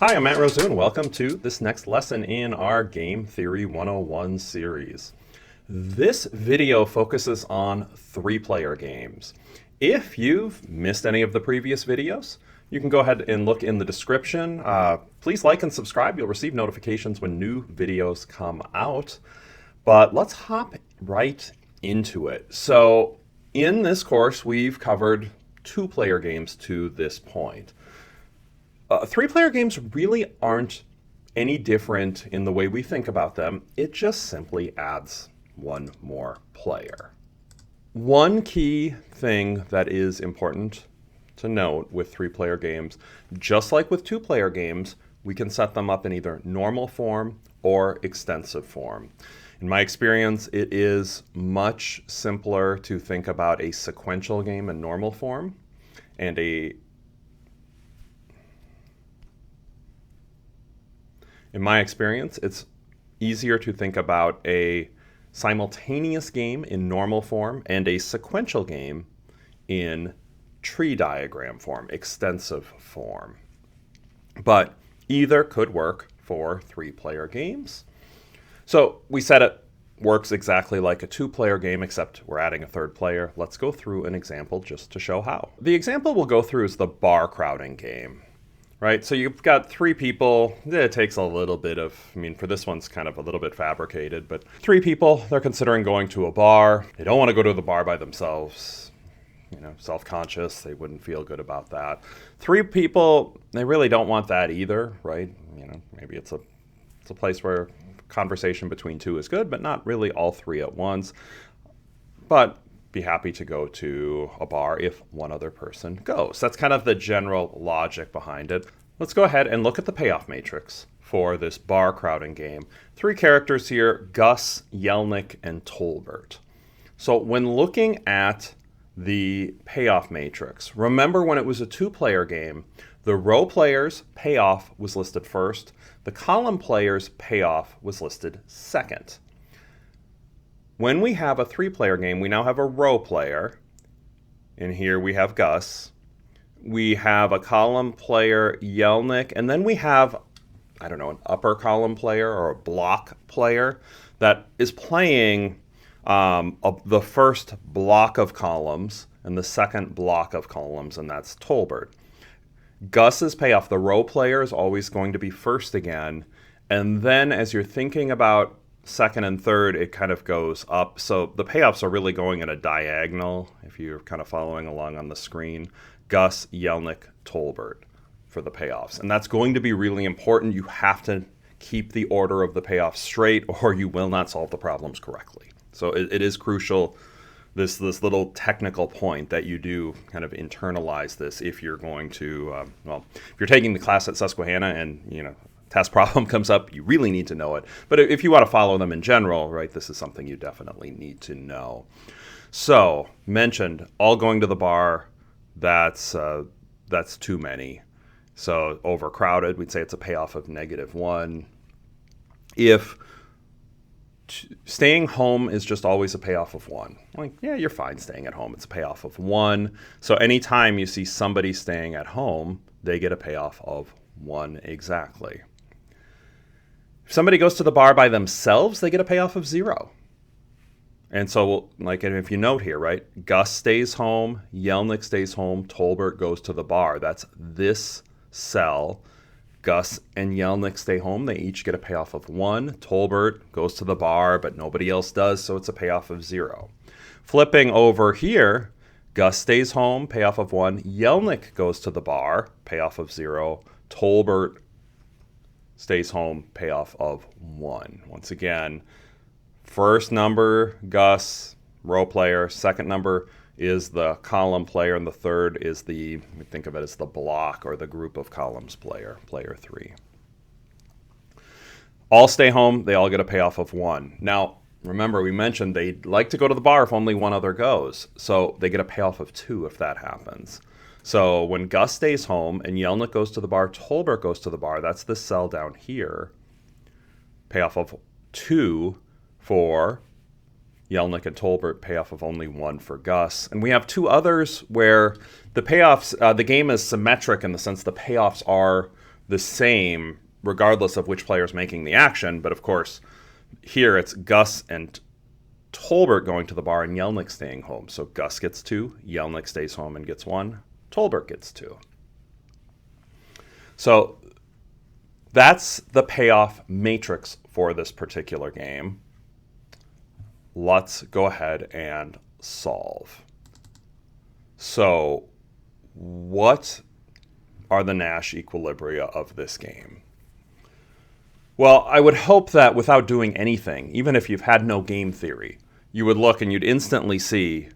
Hi, I'm Matt Rosu, and welcome to this next lesson in our Game Theory 101 series. This video focuses on three-player games. If you've missed any of the previous videos, you can go ahead and look in the description. Please like and subscribe. You'll receive notifications when new videos come out. But let's hop right into it. So in this course, we've covered two-player games to this point. Three-player games really aren't any different in the way we think about them. It just simply adds one more player. One key thing that is important to note with three-player games, just like with two-player games, we can set them up in either normal form or extensive form. In my experience, it is much simpler to think about a sequential game in normal form and in my experience, it's easier to think about a simultaneous game in normal form and a sequential game in tree diagram form, extensive form. But either could work for three-player games. So we said it works exactly like a two-player game, except we're adding a third player. Let's go through an example just to show how. The example we'll go through is the bar crowding game. Right, so you've got three people. It takes a little bit of, for this one's kind of a little bit fabricated, but three people, they're considering going to a bar. They don't want to go to the bar by themselves. Self-conscious, they wouldn't feel good about that. Three people, they really don't want that either, right? Maybe it's a place where conversation between two is good, but not really all three at once. But be happy to go to a bar if one other person goes. That's kind of the general logic behind it. Let's go ahead and look at the payoff matrix for this bar crowding game. Three characters here: Gus, Yelnick, and Tolbert. So when looking at the payoff matrix, remember when it was a two-player game, the row player's payoff was listed first, the column player's payoff was listed second. When we have a three-player game, we now have a row player. And here we have Gus. We have a column player, Yelnick. And then we have, an upper column player or a block player that is playing the first block of columns and the second block of columns, and that's Tolbert. Gus's payoff, the row player, is always going to be first again. And then as you're thinking about second and third, it kind of goes up. So the payoffs are really going in a diagonal, if you're kind of following along on the screen. Gus, Yelnick, Tolbert for the payoffs. And that's going to be really important. You have to keep the order of the payoffs straight or you will not solve the problems correctly. So it is crucial, this little technical point, that you do kind of internalize this if you're going to, if you're taking the class at Susquehanna and, test problem comes up, you really need to know it. But if you want to follow them in general, right, this is something you definitely need to know. So, mentioned, all going to the bar, that's too many. So, overcrowded, we'd say it's a payoff of -1. If staying home is just always a payoff of 1. You're fine staying at home. It's a payoff of 1. So, anytime you see somebody staying at home, they get a payoff of 1 exactly. If somebody goes to the bar by themselves, they get a payoff of 0. And so, if you note here, right, Gus stays home, Yelnick stays home, Tolbert goes to the bar. That's this cell. Gus and Yelnick stay home. They each get a payoff of 1. Tolbert goes to the bar, but nobody else does, so it's a payoff of 0. Flipping over here, Gus stays home, payoff of 1. Yelnick goes to the bar, payoff of 0. Tolbert stays home, payoff of 1. Once again, first number, Gus, row player. Second number is the column player. And the third is think of it as the block or the group of columns player, player 3. All stay home. They all get a payoff of 1. Now, remember, we mentioned they'd like to go to the bar if only one other goes. So they get a payoff of 2 if that happens. So when Gus stays home and Yelnick goes to the bar, Tolbert goes to the bar. That's this cell down here. Payoff of 2 for Yelnick and Tolbert, payoff of only 1 for Gus. And we have 2 others where the payoffs, the game is symmetric in the sense the payoffs are the same regardless of which player is making the action. But of course, here it's Gus and Tolbert going to the bar and Yelnick staying home. So Gus gets 2, Yelnick stays home and gets 1, Tolbert gets 2. So that's the payoff matrix for this particular game. Let's go ahead and solve. So what are the Nash equilibria of this game? Well, I would hope that without doing anything, even if you've had no game theory, you would look and you'd instantly see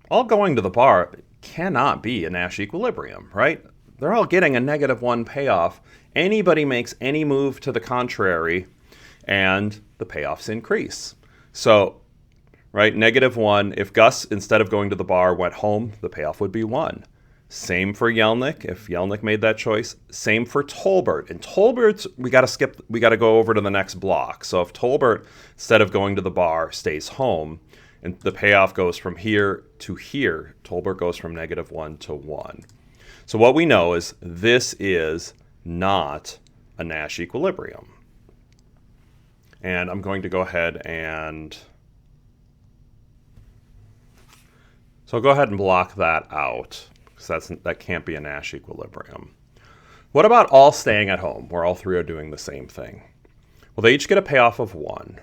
all going to the bar cannot be a Nash equilibrium, right? They're all getting a -1 payoff. Anybody makes any move to the contrary, and the payoffs increase. So, right, -1, if Gus, instead of going to the bar, went home, the payoff would be 1. Same for Yelnick, if Yelnick made that choice. Same for Tolbert. And Tolbert's, we got to go over to the next block. So if Tolbert, instead of going to the bar, stays home, and the payoff goes from here to here, Tolbert goes from -1 to 1. So what we know is this is not a Nash equilibrium. And I'm going to go ahead and... So I'll go ahead and block that out, because that can't be a Nash equilibrium. What about all staying at home, where all 3 are doing the same thing? Well, they each get a payoff of 1.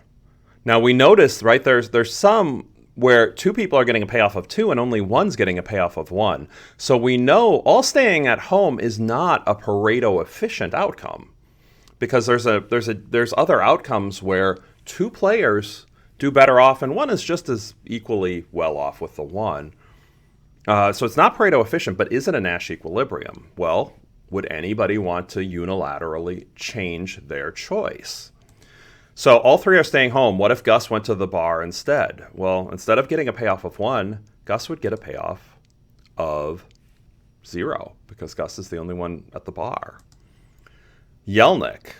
Now we notice, right, there's some where 2 people are getting a payoff of 2 and only one's getting a payoff of 1. So we know all staying at home is not a Pareto efficient outcome, because there's other outcomes where 2 players do better off and one is just as equally well off with the 1. So it's not Pareto efficient, but is it a Nash equilibrium? Well, would anybody want to unilaterally change their choice? So all 3 are staying home. What if Gus went to the bar instead? Well, instead of getting a payoff of 1, Gus would get a payoff of 0, because Gus is the only one at the bar. Yelnick.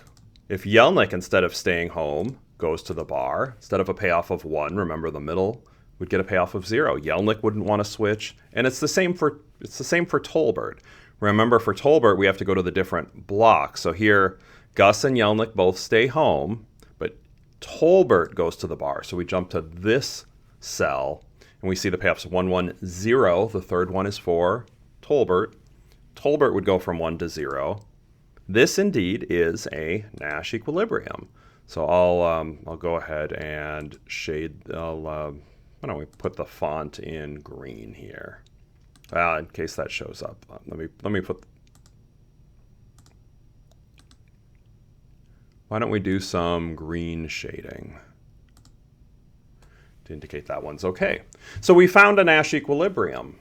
If Yelnick, instead of staying home, goes to the bar, instead of a payoff of 1, remember the middle, would get a payoff of 0. Yelnick wouldn't want to switch. And it's the same for Tolbert. Remember, for Tolbert, we have to go to the different blocks. So here, Gus and Yelnick both stay home, but Tolbert goes to the bar. So we jump to this cell, and we see the payoffs 1, 1, 0. The third one is for Tolbert. Tolbert would go from 1 to 0. This indeed is a Nash equilibrium. So I'll go ahead and shade. Why don't we put the font in green here? In case that shows up, let me put. Why don't we do some green shading to indicate that one's okay? So we found a Nash equilibrium.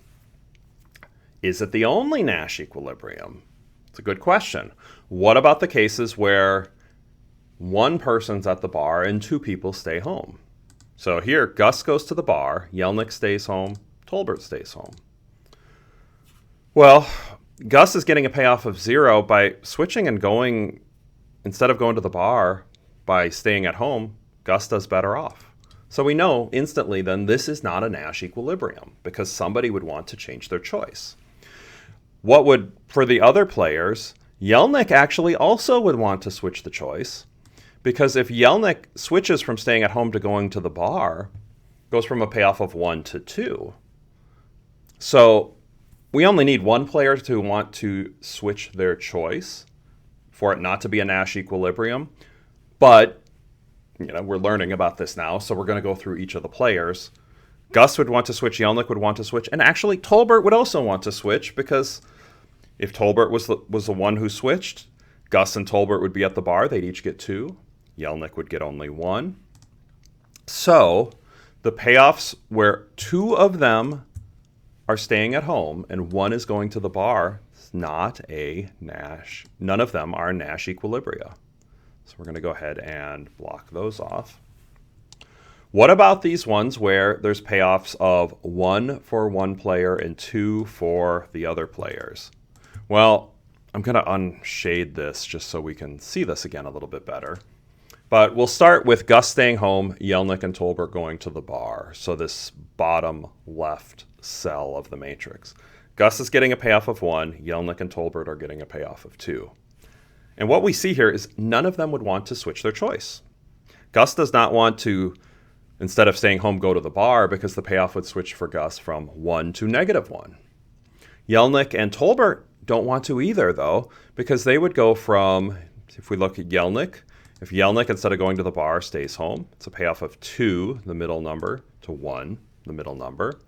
Is it the only Nash equilibrium? It's a good question. What about the cases where 1 person's at the bar and 2 people stay home? So here, Gus goes to the bar, Yelnick stays home, Tolbert stays home. Well, Gus is getting a payoff of 0 by switching and going, instead of going to the bar, by staying at home, Gus does better off. So we know instantly then this is not a Nash equilibrium, because somebody would want to change their choice. What would, for the other players, Yelnick actually also would want to switch the choice, because if Yelnick switches from staying at home to going to the bar, goes from a payoff of 1 to 2. So we only need 1 player to want to switch their choice for it not to be a Nash equilibrium. But we're learning about this now, so we're going to go through each of the players. Gus would want to switch, Yelnick would want to switch, and actually Tolbert would also want to switch, because if Tolbert was the one who switched, Gus and Tolbert would be at the bar. They'd each get 2. Yelnick would get only 1. So the payoffs where 2 of them are staying at home and 1 is going to the bar is not a Nash. None of them are Nash equilibria. So we're going to go ahead and block those off. What about these ones where there's payoffs of 1 for 1 player and 2 for the other players? Well, I'm going to unshade this just so we can see this again a little bit better. But we'll start with Gus staying home, Yelnick and Tolbert going to the bar. So this bottom left cell of the matrix. Gus is getting a payoff of 1. Yelnick and Tolbert are getting a payoff of 2. And what we see here is none of them would want to switch their choice. Gus does not want to, instead of staying home, go to the bar because the payoff would switch for Gus from 1 to -1. Yelnick and Tolbert don't want to either, though, because they would go from, if we look at Yelnick, if Yelnick, instead of going to the bar, stays home, it's a payoff of 2, the middle number, to 1, the middle number.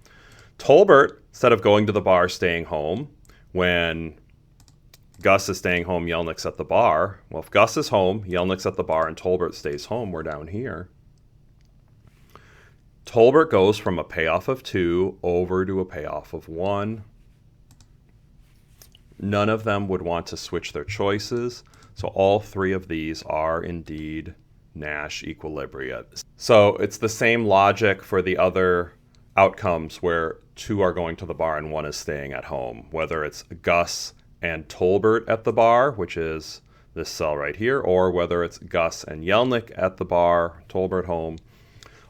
Tolbert, instead of going to the bar, staying home, when Gus is staying home, Yelnick's at the bar. Well, if Gus is home, Yelnick's at the bar, and Tolbert stays home, we're down here. Tolbert goes from a payoff of 2 over to a payoff of 1. None of them would want to switch their choices, so all 3 of these are indeed Nash equilibria. So it's the same logic for the other outcomes where 2 are going to the bar and 1 is staying at home, whether it's Gus and Tolbert at the bar, which is this cell right here, or whether it's Gus and Yelnick at the bar, Tolbert home.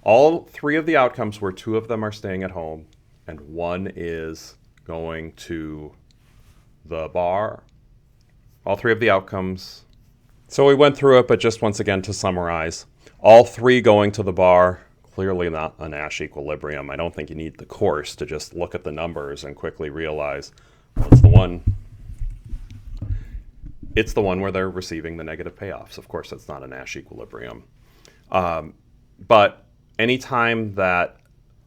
All 3 of the outcomes where 2 of them are staying at home and 1 is going to the bar. All 3 of the outcomes. So we went through it, but just once again to summarize, all 3 going to the bar, clearly not a Nash equilibrium. I don't think you need the course to just look at the numbers and quickly realize, well, it's the one where they're receiving the negative payoffs. Of course, that's not a Nash equilibrium. But anytime that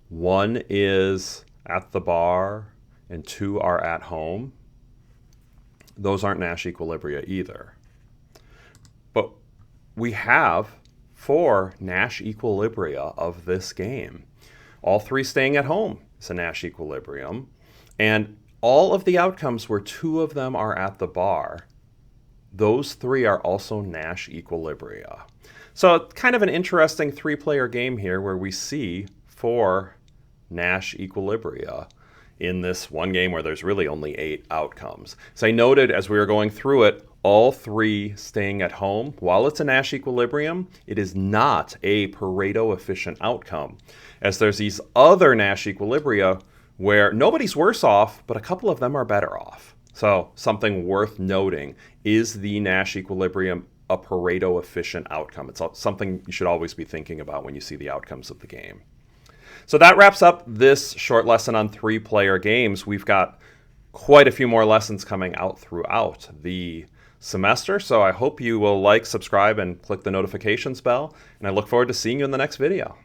1 is at the bar and 2 are at home, those aren't Nash equilibria either. But we have 4 Nash equilibria of this game. All 3 staying at home is a Nash equilibrium. And all of the outcomes where 2 of them are at the bar, those 3 are also Nash equilibria. So kind of an interesting 3-player game here where we see 4 Nash equilibria in this one game where there's really only 8 outcomes. So I noted as we were going through it, all 3 staying at home, while it's a Nash equilibrium, it is not a Pareto efficient outcome, as there's these other Nash equilibria where nobody's worse off, but a couple of them are better off. So something worth noting, is the Nash equilibrium a Pareto efficient outcome? It's something you should always be thinking about when you see the outcomes of the game. So that wraps up this short lesson on 3-player games. We've got quite a few more lessons coming out throughout the semester, so I hope you will like, subscribe, and click the notifications bell, and I look forward to seeing you in the next video.